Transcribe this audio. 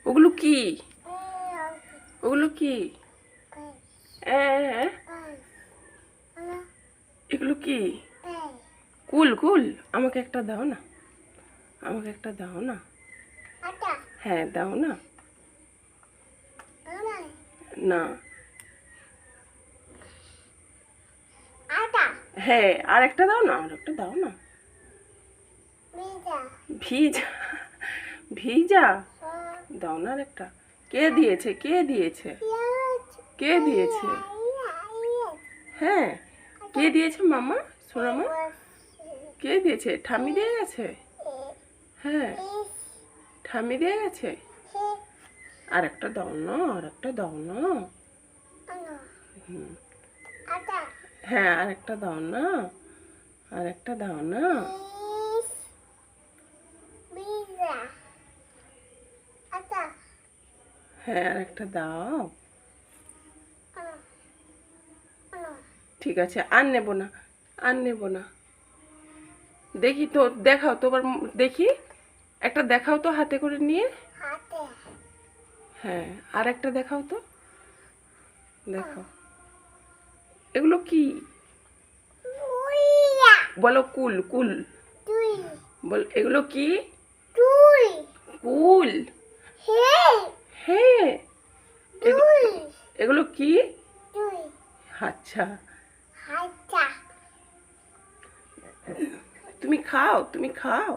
ওগুলো কি? ওগুলো কি? হ্যাঁ, এগুলো কি? কুল কুল, আমাকে একটা দাও না, আমাকে একটা দাও না। হ্যাঁ দাও না। না। হ্যাঁ আর একটা দাও না, আর একটা দাও না। ভিজা? ভিজা? দাও না আর একটা। কে দিয়েছে, কে দিয়েছে, কে দিয়েছে? হ্যাঁ কে দিয়েছে মামা, সোনামা? কে দিয়েছে? ঠাম্মি দিয়ে গেছে? হ্যাঁ ঠাম্মি দিয়ে গেছে। আর একটা দাও না, আর একটা দাও না। হুম। হ্যাঁ আর একটা দাও না, আর একটা দাও না। হ্যাঁ আর একটা দাও। ঠিক আছে আর নেব না, আর নেব না। দেখি তো, দেখাও তোমার দেখি, একটা দেখাও তো হাতে করে নিয়ে। হ্যাঁ আর একটা দেখাও তো, দেখাও। এগুলো কি? বলো কুল কুল, বল এগুলো কি? কুল? হ্যাঁ এগুলো কি? আচ্ছা তুমি খাও, তুমি খাও।